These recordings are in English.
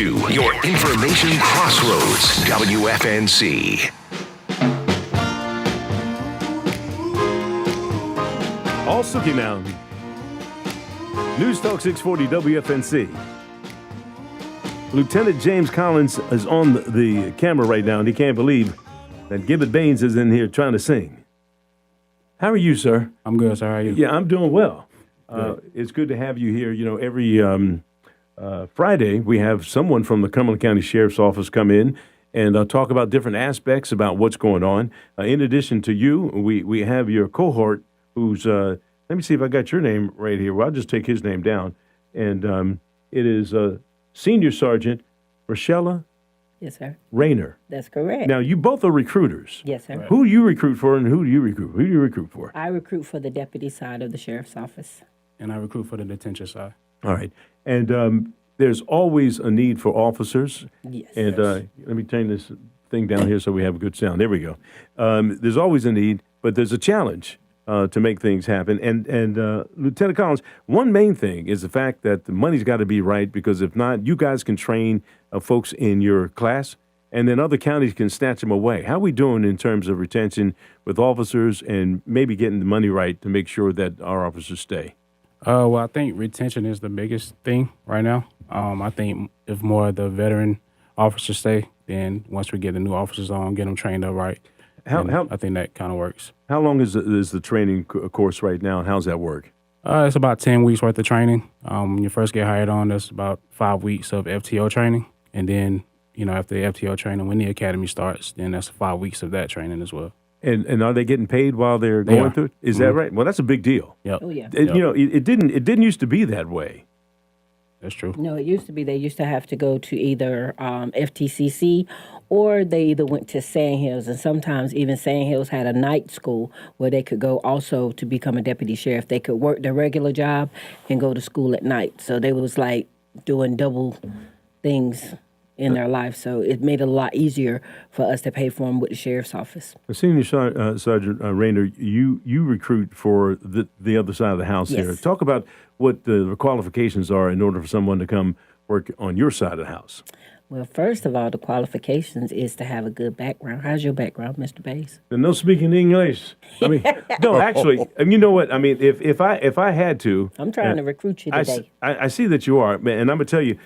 to your information crossroads, WFNC. All Sookie now. News Talk 640 WFNC. Lieutenant James Collins is on the camera right now, and he can't believe that Gibbet Baines is in here trying to sing. How are you, sir? I'm good, sir. How are you? Yeah, I'm doing well. It's good to have you here. You know, every Friday we have someone from the Cumberland County Sheriff's Office come in and talk about different aspects about what's going on. In addition to you, we have your cohort who's, let me see if I got your name right here. Well, I'll just take his name down. And it is Senior Sergeant Rochella Yes, sir. Rayner. That's correct. Now, you both are recruiters. Yes, sir. Who do you recruit for and who do you recruit? Who do you recruit for? I recruit for the deputy side of the sheriff's office. And I recruit for the detention side. All right. And there's always a need for officers. Yes. And let me turn this thing down here so we have a good sound. There we go. There's always a need, but there's a challenge to make things happen. And Lieutenant Collins, one main thing is the fact that the money's got to be right, because if not, you guys can train folks in your class, and then other counties can snatch them away. How are we doing in terms of retention with officers and maybe getting the money right to make sure that our officers stay? Well, I think retention is the biggest thing right now. I think if more of the veteran officers stay, then once we get the new officers on, get them trained up right, I think that kind of works. How long is the training course right now, and how's that work? It's about 10 weeks worth of training. When you first get hired on, there's about 5 weeks of FTO training. And then, after the FTO training, when the academy starts, then that's 5 weeks of that training as well. And are they getting paid while they're going through it? Is that right? Well, that's a big deal. Yep. Oh, yeah. It didn't used to be that way. That's true. No, it used to be they used to have to go to either FTCC or they either went to Sandhills, and sometimes even Sandhills had a night school where they could go also to become a deputy sheriff. They could work their regular job and go to school at night. So they was like doing double things in their life. So it made it a lot easier for us to pay for them with the sheriff's office. Senior Sergeant Rayner, you recruit for the other side of the house here. Yes. Talk about what the qualifications are in order for someone to come work on your side of the house. Well, first of all, the qualifications is to have a good background. How's your background, Mr. Bays? And no speaking English. I mean, no, actually, you know what? I mean, if I had to, I'm trying to recruit you today. I see that you are, man, and I'm gonna tell you,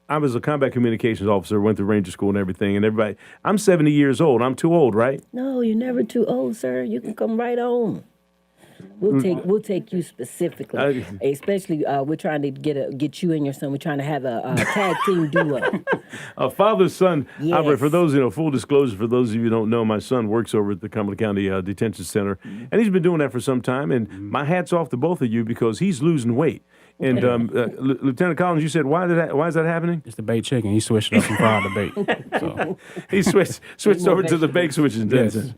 I was a combat communications officer, went through Ranger School and everything, and everybody. I'm 70 years old. I'm too old, right? No, you're never too old, sir. You can come right on. We'll take you specifically, especially we're trying to get you and your son. We're trying to have a tag team duo. A father-son. Yes. For those, full disclosure, for those of you who don't know, my son works over at the Cumberland County Detention Center, and he's been doing that for some time. And my hat's off to both of you because he's losing weight. And Lieutenant Collins, you said why is that happening? It's the baked chicken. He switched it up from fried to baked. So. He switched over to the baked switches.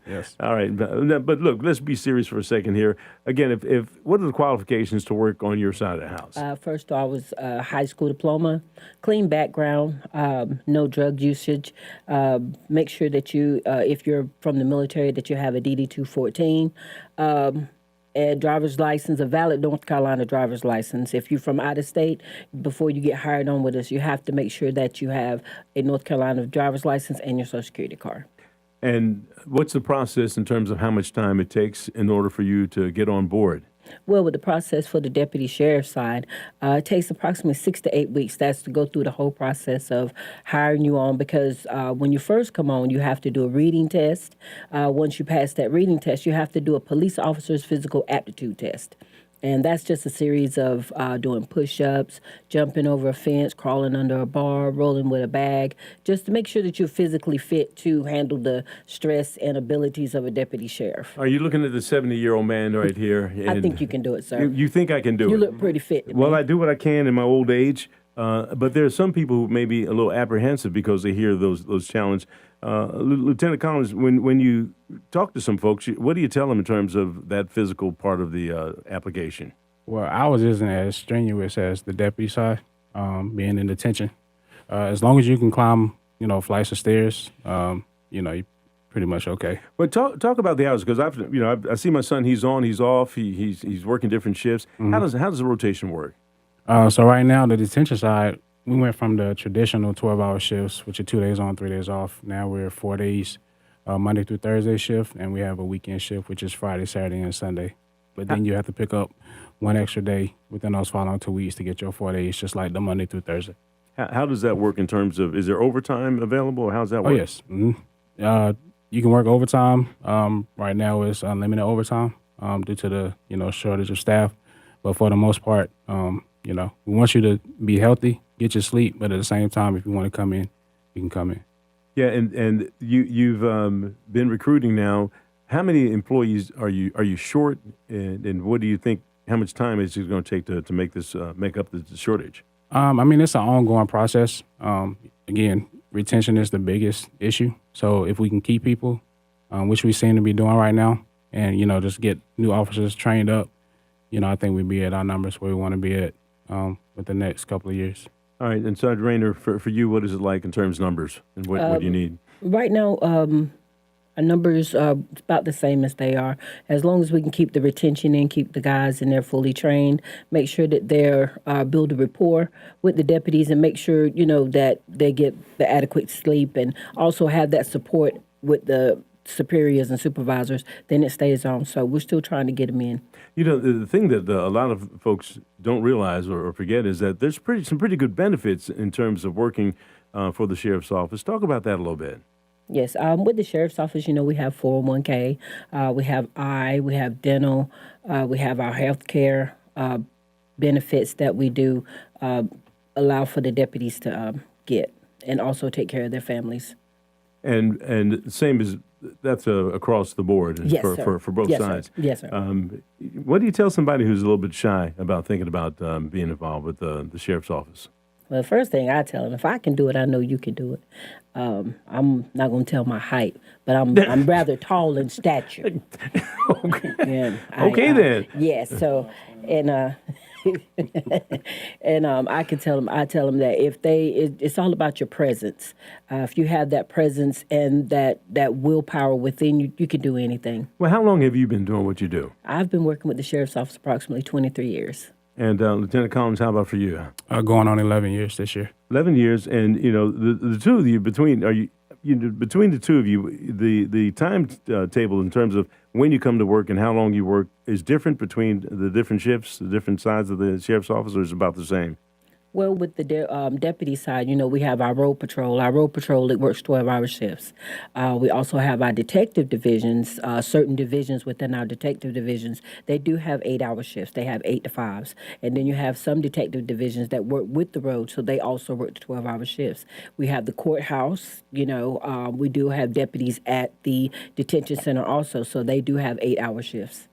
Yes. All right, but look, let's be serious for a second here. Again, if what are the qualifications to work on your side of the house? First, I was high school diploma, clean background, no drug usage. Make sure that you, if you're from the military, that you have a DD 214. A driver's license, a valid North Carolina driver's license. If you're from out of state, before you get hired on with us, you have to make sure that you have a North Carolina driver's license and your Social Security card. And what's the process in terms of how much time it takes in order for you to get on board? Well, with the process for the deputy sheriff's side, it takes approximately 6 to 8 weeks. That's to go through the whole process of hiring you on, because when you first come on, you have to do a reading test. Once you pass that reading test, you have to do a police officer's physical aptitude test. And that's just a series of doing push-ups, jumping over a fence, crawling under a bar, rolling with a bag, just to make sure that you're physically fit to handle the stress and abilities of a deputy sheriff. Are you looking at the 70-year-old man right here? I think you can do it, sir. You think I can do it? You look pretty fit to me. Well, I do what I can in my old age, but there are some people who may be a little apprehensive because they hear those challenges. Lieutenant Collins, when you talk to some folks, what do you tell them in terms of that physical part of the application? Well, ours isn't as strenuous as the deputy side, being in detention. As long as you can climb, flights of stairs, you're pretty much okay. But talk about the hours, because I see my son. He's on, he's off, he's working different shifts. Mm-hmm. How does the rotation work? So right now, the detention side, we went from the traditional 12-hour shifts, which are 2 days on, 3 days off. Now we're 4 days, Monday through Thursday shift, and we have a weekend shift, which is Friday, Saturday, and Sunday. But then you have to pick up one extra day within those following 2 weeks to get your 4 days, just like the Monday through Thursday. How does that work in terms of, is there overtime available, or how's that work? Oh, yes. You can work overtime. Right now it's unlimited overtime due to the, shortage of staff. But for the most part, we want you to be healthy, get your sleep, but at the same time, if you want to come in, you can come in. Yeah, and you've been recruiting now. How many employees are you short, and what do you think? How much time is it going to take to make this make up the shortage? It's an ongoing process. Again, retention is the biggest issue. So if we can keep people, which we seem to be doing right now, and just get new officers trained up, I think we'd be at our numbers where we want to be at with the next couple of years. All right, and Sergeant Rayner, for you, what is it like in terms of numbers, and what do you need? Right now, our numbers are about the same as they are. As long as we can keep the retention in, keep the guys in there fully trained, make sure that they're build a rapport with the deputies, and make sure that they get the adequate sleep, and also have that support with the superiors and supervisors, then it stays on. So we're still trying to get them in. The thing that a lot of folks don't realize or forget is that there's some pretty good benefits in terms of working for the sheriff's office. Talk about that a little bit. Yes, with the sheriff's office, we have 401k, we have we have dental, we have our health care benefits that we do allow for the deputies to get, and also take care of their families. And same as that's across the board. Yes, for both yes, sides. Sir. Yes, sir. What do you tell somebody who's a little bit shy about thinking about being involved with the sheriff's office? Well, the first thing I tell them, if I can do it, I know you can do it. I'm not going to tell my height, but I'm rather tall in stature. Okay. And Then. Yes. So, and and I tell them that it's all about your presence. If you have that presence and that willpower within you, you can do anything. Well, how long have you been doing what you do? I've been working with the sheriff's office approximately 23 years. And Lieutenant Collins, how about for you? Going on 11 years this year. 11 years, and the two of you between the two of you, the time table in terms of when you come to work and how long you work is different between the different shifts, the different sides of the sheriff's office, or is it about the same? Well, with the deputy side, we have our road patrol. Our road patrol, it works 12-hour shifts. We also have our detective divisions, certain divisions within our detective divisions. They do have 8-hour shifts. They have 8 to 5s. And then you have some detective divisions that work with the road, so they also work the 12-hour shifts. We have the courthouse. We do have deputies at the detention center also, so they do have 8-hour shifts.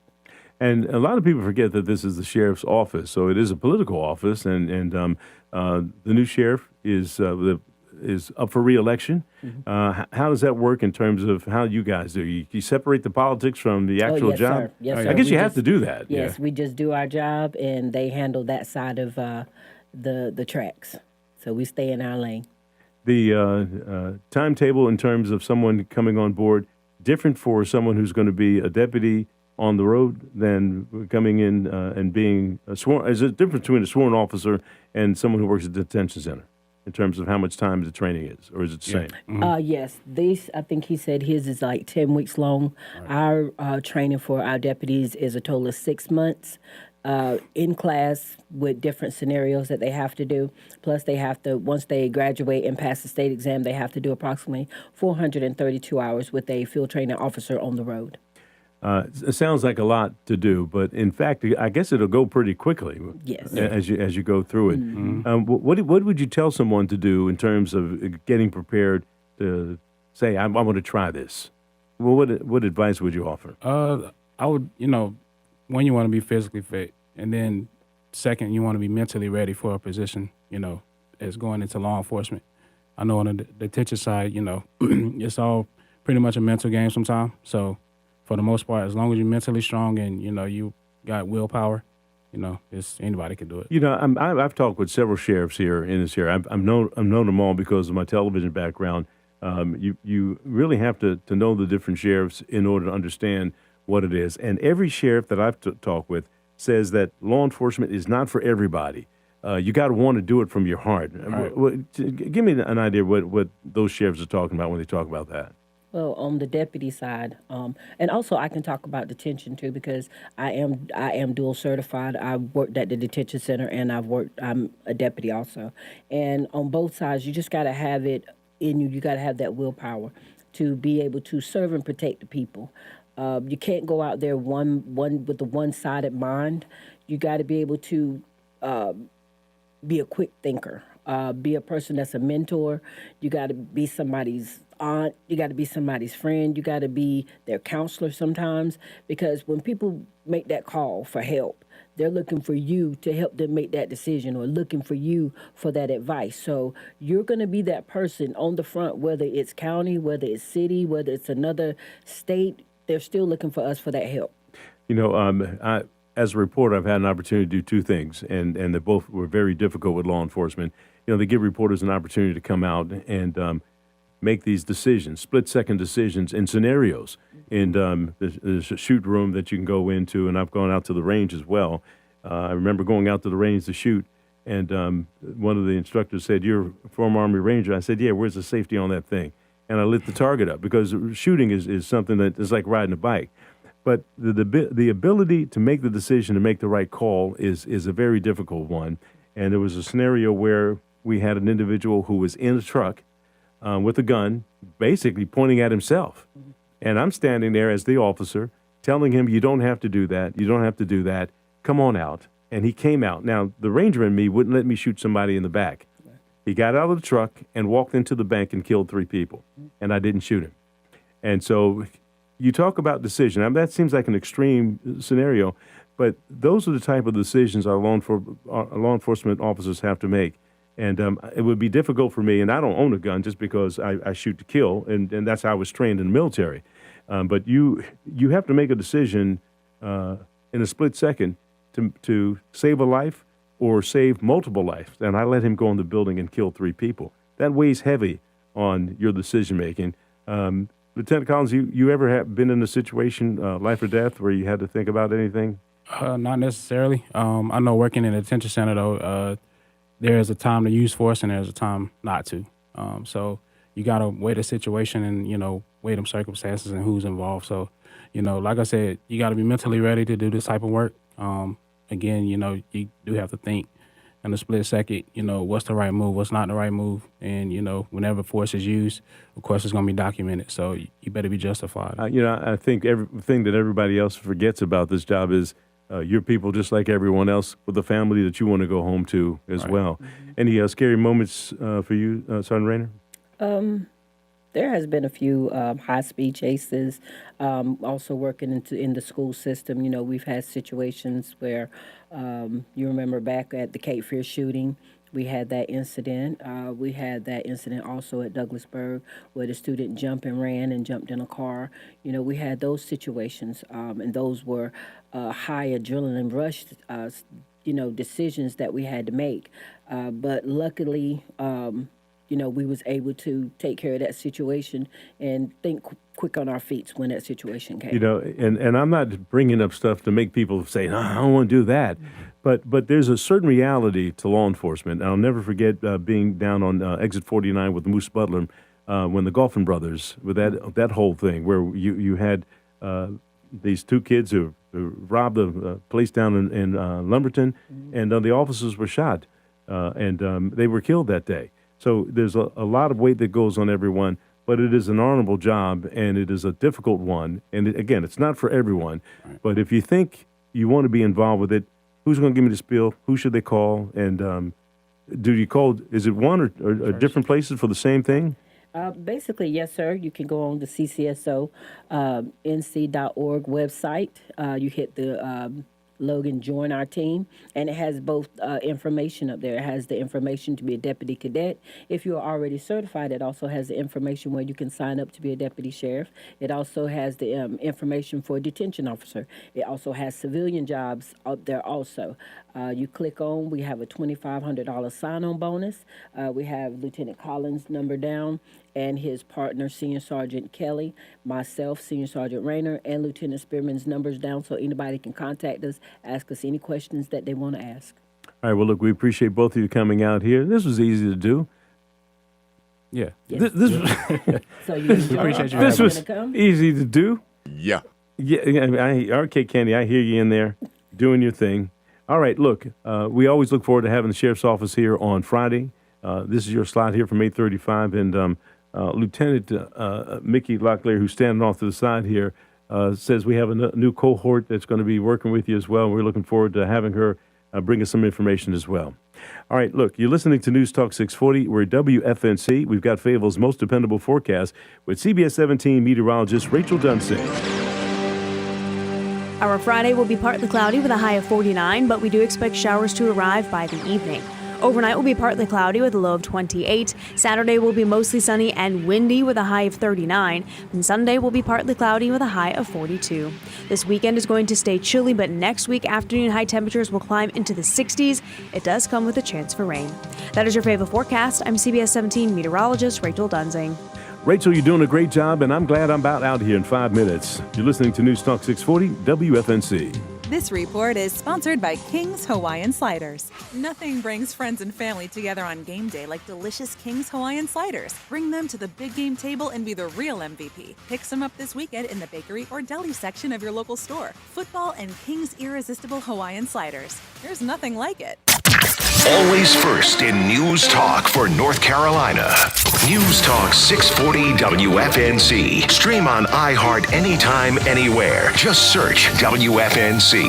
And a lot of people forget that this is the sheriff's office, so it is a political office, and the new sheriff is up for re-election. Mm-hmm. How does that work in terms of how you guys do? You separate the politics from the actual yes, job? Sir. Yes, sir. I guess you have to do that. Yes, we just do our job, and they handle that side of the tracks. So we stay in our lane. The timetable in terms of someone coming on board, different for someone who's going to be a deputy on the road than coming in and being sworn? Is there a difference between a sworn officer and someone who works at the detention center in terms of how much time the training is, or is it the same? Mm-hmm. Yes. I think he said his is like 10 weeks long. Right. Our training for our deputies is a total of 6 months in class with different scenarios that they have to do. Plus, they have to, once they graduate and pass the state exam, they have to do approximately 432 hours with a field training officer on the road. It sounds like a lot to do, but in fact, I guess it'll go pretty quickly. Yes. As you go through it. Mm-hmm. What would you tell someone to do in terms of getting prepared to say, I want to try this? Well, what advice would you offer? I would, one, you want to be physically fit, and then second, you want to be mentally ready for a position, as going into law enforcement. I know on the detention side, it's all pretty much a mental game sometimes. So for the most part, as long as you're mentally strong and, you got willpower, anybody can do it. I've talked with several sheriffs here in this area. I've known them all because of my television background. You really have to know the different sheriffs in order to understand what it is. And every sheriff that I've talked with says that law enforcement is not for everybody. you got to want to do it from your heart. Give me an idea what those sheriffs are talking about when they talk about that. Well, on the deputy side, and also I can talk about detention too because I am dual certified. I've worked at the detention center and I'm a deputy also. And on both sides, you just got to have it in you. You got to have that willpower to be able to serve and protect the people. You can't go out there one with a one-sided mind. You got to be able to be a quick thinker. Be a person that's a mentor. You got to be somebody's aunt. You got to be somebody's friend. You got to be their counselor sometimes, because when people make that call for help, they're looking for you to help them make that decision or looking for you for that advice. So you're going to be that person on the front, whether it's county, whether it's city, whether it's another state. They're still looking for us for that help. You know, as a reporter, I've had an opportunity to do two things, and they both were very difficult with law enforcement. You know, they give reporters an opportunity to come out and make these decisions, split-second decisions in scenarios. And there's a shoot room that you can go into, and I've gone out to the range as well. I remember going out to the range to shoot, and one of the instructors said, "You're a former Army Ranger." I said, "Yeah, where's the safety on that thing?" And I lit the target up, because shooting is something that is like riding a bike. But the ability to make the decision to make the right call is a very difficult one. And there was a scenario where we had an individual who was in a truck with a gun, basically pointing at himself. And I'm standing there as the officer telling him, "You don't have to do that. You don't have to do that. Come on out." And he came out. Now, the ranger in me wouldn't let me shoot somebody in the back. He got out of the truck and walked into the bank and killed 3 people. And I didn't shoot him. And so you talk about decision. I mean, that seems like an extreme scenario, but those are the type of decisions our law enforcement officers have to make. And it would be difficult for me, and I don't own a gun just because I shoot to kill, and that's how I was trained in the military. But you have to make a decision in a split second to save a life or save multiple lives. And I let him go in the building and kill 3 people. That weighs heavy on your decision making. Lieutenant Collins, you ever have been in a situation, life or death, where you had to think about anything? Not necessarily. I know working in a detention center, though, there is a time to use force and there's a time not to. So you got to weigh the situation and, weigh them circumstances and who's involved. So, like I said, you got to be mentally ready to do this type of work. Again, you do have to think in a split second, what's the right move, what's not the right move. And, whenever force is used, of course, it's going to be documented. So you better be justified. I think everything that everybody else forgets about this job is you're people just like everyone else with a family that you want to go home to as well. Mm-hmm. Any scary moments for you, Sergeant Rayner? There has been a few high-speed chases. Also working in the school system, we've had situations where you remember back at the Cape Fear shooting, we had that incident. We had that incident also at Douglasburg where the student jumped and ran and jumped in a car. We had those situations, and those were high adrenaline rush, decisions that we had to make. But luckily, we was able to take care of that situation and think quick on our feet when that situation came. And I'm not bringing up stuff to make people say, "No, I don't want to do that." But there's a certain reality to law enforcement. I'll never forget being down on exit 49 with Moose Butler when the Golfin brothers, with that whole thing where you had these 2 kids who robbed a place down in Lumberton, and the officers were shot, and they were killed that day. So there's a lot of weight that goes on everyone, but it is an honorable job, and it is a difficult one. And again, it's not for everyone. Right. But if you think you want to be involved with it, who's going to give me the spiel? Who should they call? And do you call? Is it one or different places for the same thing? Basically, yes, sir. You can go on the CCSO nc.org website. You hit the Logan, join our team, and it has both information up there. It has the information to be a deputy cadet. If you are already certified, it also has the information where you can sign up to be a deputy sheriff. It also has the information for a detention officer. It also has civilian jobs up there also. You click on, we have a $2,500 sign-on bonus. We have Lieutenant Collins' number down, and his partner, Senior Sergeant Kelly, myself, Senior Sergeant Rayner, and Lieutenant Spearman's numbers down so anybody can contact us, ask us any questions that they want to ask. All right, well, look, we appreciate both of you coming out here. This was easy to do. Yeah. Yes. This So you appreciate you this having was to come? easy to do. Yeah. Yeah, okay, Candy, I hear you in there doing your thing. All right, look, we always look forward to having the sheriff's office here on Friday. This is your slot here from 8:35, and Lieutenant Mickey Locklear, who's standing off to the side here, says we have a new cohort that's going to be working with you as well. We're looking forward to having her bring us some information as well. All right, look, you're listening to News Talk 640. We're WFNC. We've got Fayetteville's most dependable forecast with CBS 17 meteorologist Rachel Dunsing. Our Friday will be partly cloudy with a high of 49, but we do expect showers to arrive by the evening. Overnight will be partly cloudy with a low of 28. Saturday will be mostly sunny and windy with a high of 39. And Sunday will be partly cloudy with a high of 42. This weekend is going to stay chilly, but next week afternoon high temperatures will climb into the 60s. It does come with a chance for rain. That is your Fayetteville forecast. I'm CBS 17 meteorologist Rachel Dunsing. Rachel, you're doing a great job, and I'm glad I'm about out here in 5 minutes. You're listening to News Talk 640 WFNC. This report is sponsored by King's Hawaiian Sliders. Nothing brings friends and family together on game day like delicious King's Hawaiian Sliders. Bring them to the big game table and be the real MVP. Pick some up this weekend in the bakery or deli section of your local store. Football and King's Irresistible Hawaiian Sliders. There's nothing like it. Always first in News Talk for North Carolina. News Talk 640 WFNC. Stream on iHeart anytime, anywhere. Just search WFNC.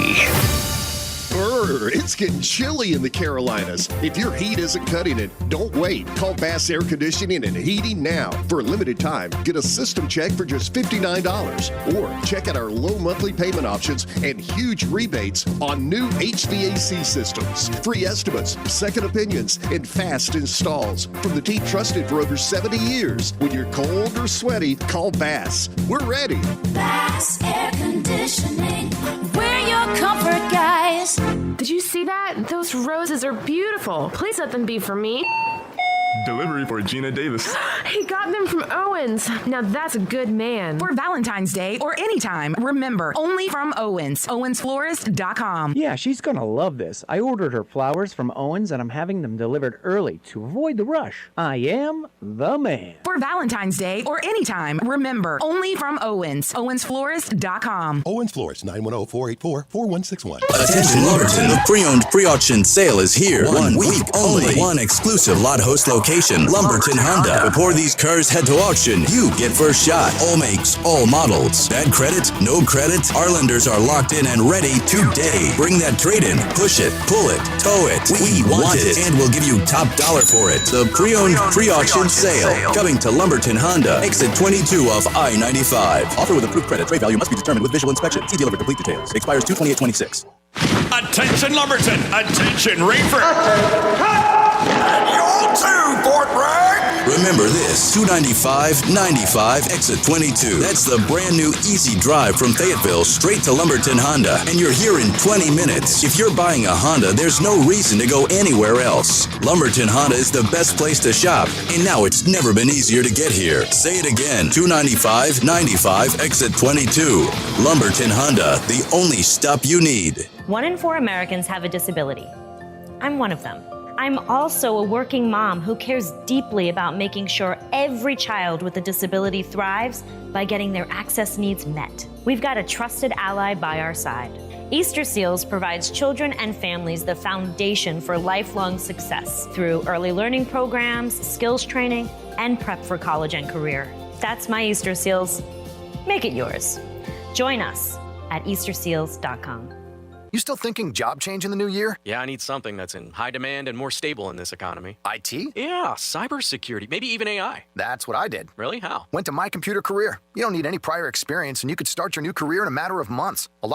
It's getting chilly in the Carolinas. If your heat isn't cutting it, don't wait. Call Bass Air Conditioning and Heating now. For a limited time, get a system check for just $59. Or check out our low monthly payment options and huge rebates on new HVAC systems. Free estimates, second opinions, and fast installs from the team trusted for over 70 years. When you're cold or sweaty, call Bass. We're ready. Bass Air Conditioning. We're your comfort guys. Did you see that? Those roses are beautiful. Please let them be for me. Delivery for Gina Davis. He got them from Owens. Now that's a good man. For Valentine's Day or anytime, remember, only from Owens. OwensFlorist.com. Yeah, she's going to love this. I ordered her flowers from Owens and I'm having them delivered early to avoid the rush. I am the man. For Valentine's Day or anytime, remember, only from Owens. OwensFlorist.com. Owens Florist, 910-484-4161. Attention Lumberton, the pre-owned pre-auction sale is here. 1 week only. One exclusive lot host location, Lumberton Honda. Before these cars head to auction, you get first shot. All makes, all models. Bad credit, no credit. Our lenders are locked in and ready today. Bring that trade in, push it, pull it, tow it. We want it, and we'll give you top dollar for it. The pre-owned pre-auction sale coming to Lumberton Honda, exit 22 of I-95. Offer with approved credit. Trade value must be determined with visual inspection. See dealer for complete details. Expires 2/28/26. Attention Lumberton! Attention Rainford! And y'all too, Fort Bragg! Remember this, 295-95, exit 22. That's the brand new easy drive from Fayetteville straight to Lumberton Honda. And you're here in 20 minutes. If you're buying a Honda, there's no reason to go anywhere else. Lumberton Honda is the best place to shop. And now it's never been easier to get here. Say it again, 295-95, exit 22. Lumberton Honda, the only stop you need. 1 in 4 Americans have a disability. I'm one of them. I'm also a working mom who cares deeply about making sure every child with a disability thrives by getting their access needs met. We've got a trusted ally by our side. Easter Seals provides children and families the foundation for lifelong success through early learning programs, skills training, and prep for college and career. That's my Easter Seals. Make it yours. Join us at easterseals.com. You still thinking job change in the new year? Yeah, I need something that's in high demand and more stable in this economy. IT? Yeah, cybersecurity, maybe even AI. That's what I did. Really? How? Went to My Computer Career. You don't need any prior experience, and you could start your new career in a matter of months. A lot